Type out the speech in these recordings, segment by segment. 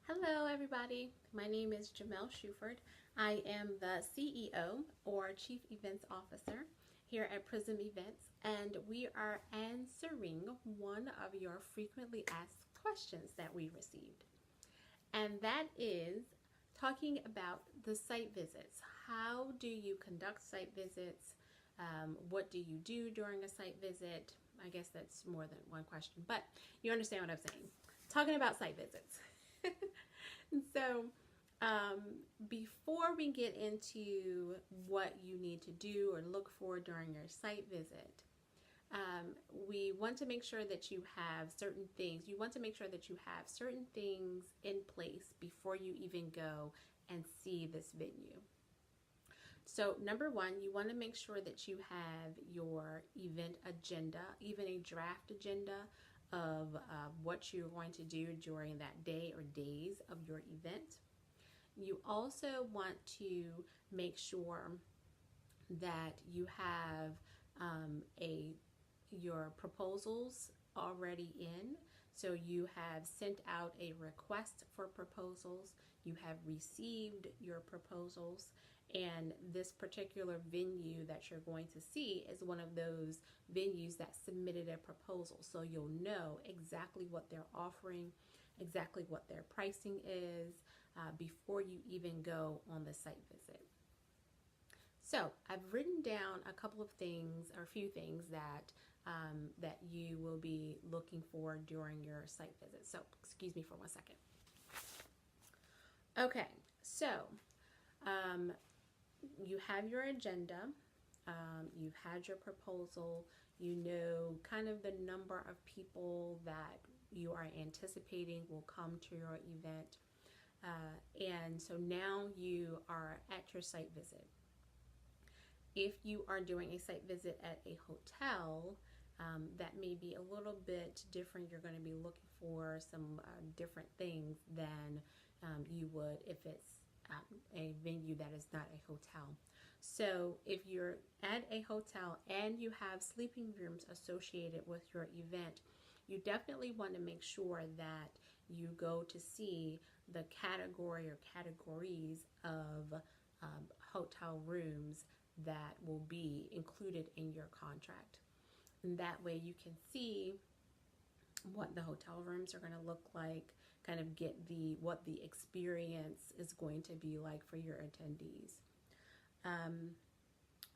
Hello everybody, my name is Jamel Shuford. I am the CEO or Chief Events Officer here at Prism Events, and we are answering one of your frequently asked questions that we received. And that is talking about the site visits. How do you conduct site visits? What do you do during a site visit? I guess that's more than one question, but you understand what I'm saying. Talking about site visits. So, before we get into what you need to do or look for during your site visit, we want to make sure that you have certain things. You want to make sure that you have certain things in place before you even go and see this venue. So, number one, you want to make sure that you have your event agenda, even a draft agenda of what you're going to do during that day or days of your event. You also want to make sure that you have your proposals already in. So you have sent out a request for proposals, you have received your proposals, and this particular venue that you're going to see is one of those venues that submitted a proposal. So you'll know exactly what they're offering, exactly what their pricing is before you even go on the site visit. So I've written down a couple of things or a few things that you will be looking for during your site visit. So excuse me for 1 second. Okay, so you have your agenda, you've had your proposal, you know kind of the number of people that you are anticipating will come to your event. And so now you are at your site visit. If you are doing a site visit at a hotel, that may be a little bit different. You're going to be looking for some different things than you would if it's a venue that is not a hotel. So if you're at a hotel and you have sleeping rooms associated with your event, you definitely want to make sure that you go to see the category or categories of hotel rooms that will be included in your contract. And that way you can see what the hotel rooms are going to look like, kind of get what the experience is going to be like for your attendees.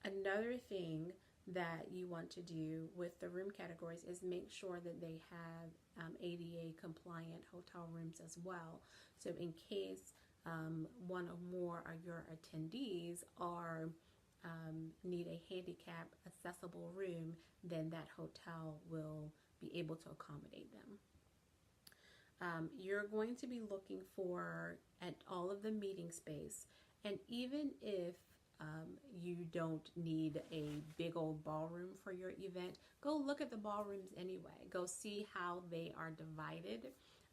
Another thing that you want to do with the room categories is make sure that they have ADA compliant hotel rooms as well. So in case one or more of your attendees are need a handicap accessible room, then that hotel will be able to accommodate them. You're going to be looking for at all of the meeting space, and even if you don't need a big old ballroom for your event, go look at the ballrooms anyway. Go see how they are divided,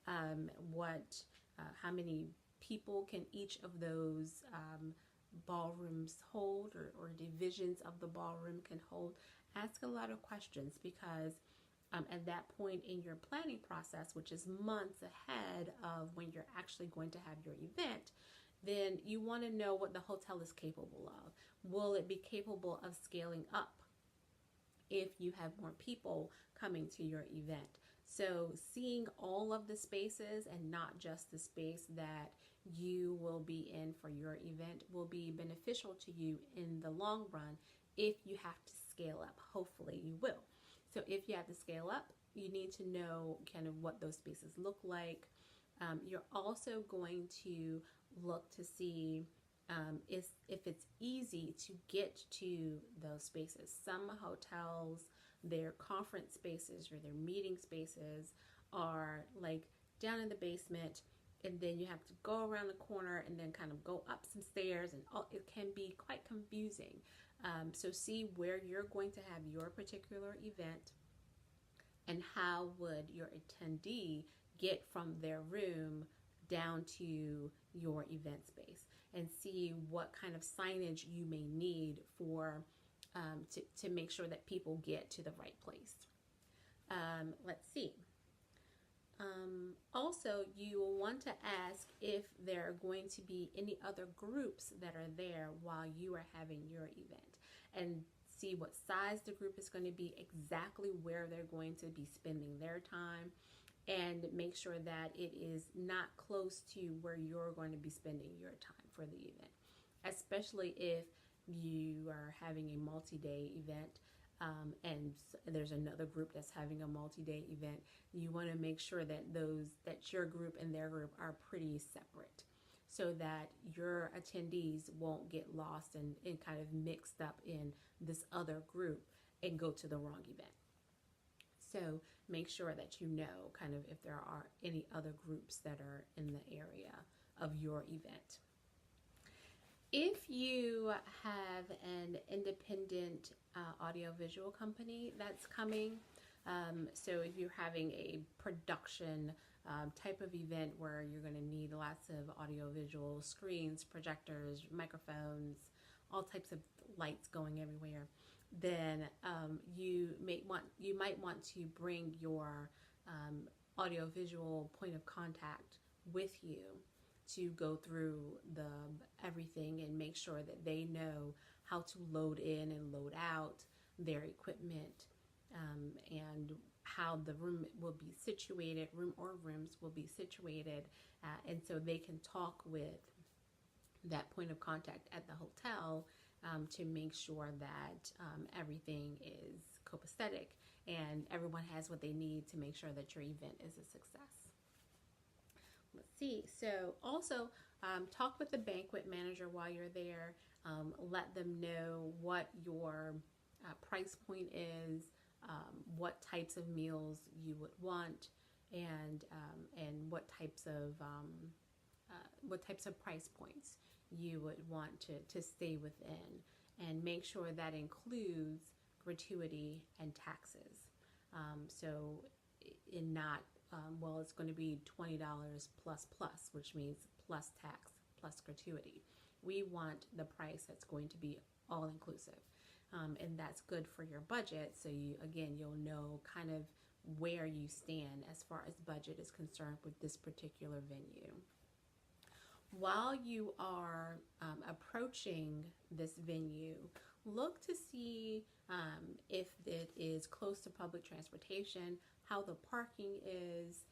how many people can each of those ballrooms hold, or divisions of the ballroom can hold. Ask a lot of questions, because at that point in your planning process, which is months ahead of when you're actually going to have your event, then you want to know what the hotel is capable of. Will it be capable of scaling up if you have more people coming to your event? So seeing all of the spaces and not just the space that you will be in for your event will be beneficial to you in the long run. If you have to scale up, hopefully you will. So if you have to scale up, you need to know kind of what those spaces look like. You're also going to look to see if it's easy to get to those spaces. Some hotels, their conference spaces or their meeting spaces are like down in the basement, and then you have to go around the corner and then kind of go up some stairs, and it can be quite confusing. So see where you're going to have your particular event, and how would your attendee get from their room down to your event space, and see what kind of signage you may need for to make sure that people get to the right place. Let's see. Also, Also, you will want to ask if there are going to be any other groups that are there while you are having your event, and see what size the group is going to be, exactly where they're going to be spending their time, and make sure that it is not close to where you're going to be spending your time for the event, especially if you are having a multi-day event, and there's another group that's having a multi-day event. You want to make sure that your group and their group are pretty separate, so that your attendees won't get lost and kind of mixed up in this other group and go to the wrong event. So make sure that you know kind of if there are any other groups that are in the area of your event. If you have an independent audiovisual company that's coming, so if you're having a production type of event where you're going to need lots of audiovisual screens, projectors, microphones, all types of lights going everywhere, then you might want to bring your audiovisual point of contact with you to go through everything and make sure that they know how to load in and load out their equipment, and how the room will be situated, rooms will be situated, and so they can talk with that point of contact at the hotel to make sure that everything is copacetic and everyone has what they need to make sure that your event is a success. Let's see. So also talk with the banquet manager while you're there. Let them know what your price point is, what types of meals you would want, and what types of price points you would want to stay within, and make sure that includes gratuity and taxes. So in not it's going to be $20 plus, which means plus tax, plus gratuity. We want the price that's going to be all inclusive. And that's good for your budget. So you'll know kind of where you stand as far as budget is concerned with this particular venue. While you are approaching this venue, look to see if it is close to public transportation, how the parking is,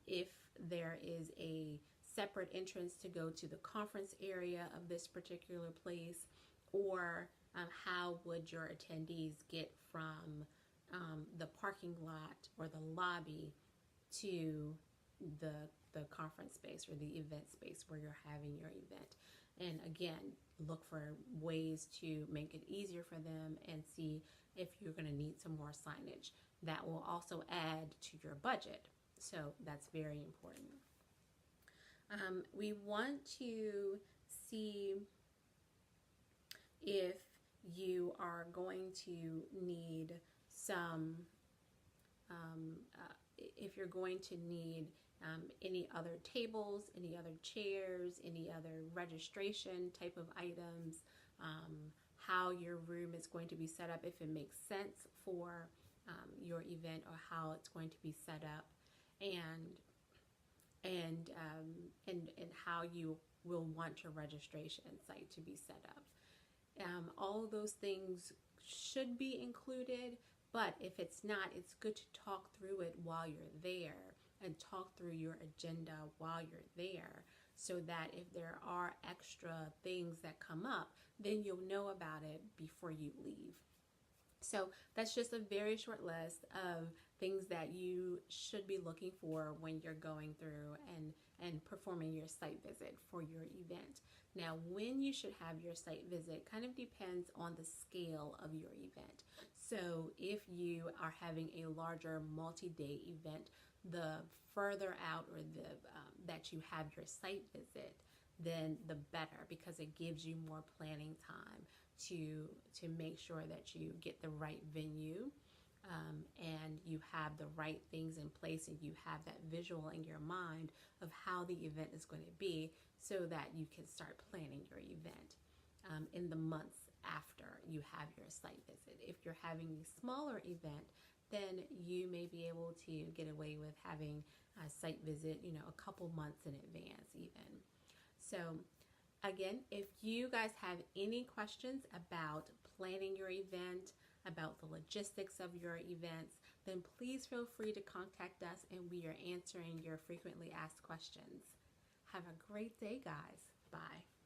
if there is a separate entrance to go to the conference area of this particular place, or how would your attendees get from the parking lot or the lobby to the conference space or the event space where you're having your event. And again, look for ways to make it easier for them and see if you're going to need some more signage. That will also add to your budget. So that's very important. We want to see if you are going to need some, if you're going to need any other tables, any other chairs, any other registration type of items, how your room is going to be set up, if it makes sense for your event, or how it's going to be set up, and how you will want your registration site to be set up. All of those things should be included, but if it's not, it's good to talk through it while you're there and talk through your agenda while you're there, so that if there are extra things that come up, then you'll know about it before you leave. So that's just a very short list of things that you should be looking for when you're going through and performing your site visit for your event. Now, when you should have your site visit kind of depends on the scale of your event. So if you are having a larger multi-day event, the further out or that you have your site visit, then the better, because it gives you more planning time to make sure that you get the right venue, and you have the right things in place, and you have that visual in your mind of how the event is going to be, so that you can start planning your event in the months after you have your site visit. If you're having a smaller event, then you may be able to get away with having a site visit, a couple months in advance even. So again, if you guys have any questions about planning your event, about the logistics of your events, then please feel free to contact us and we are answering your frequently asked questions. Have a great day, guys. Bye.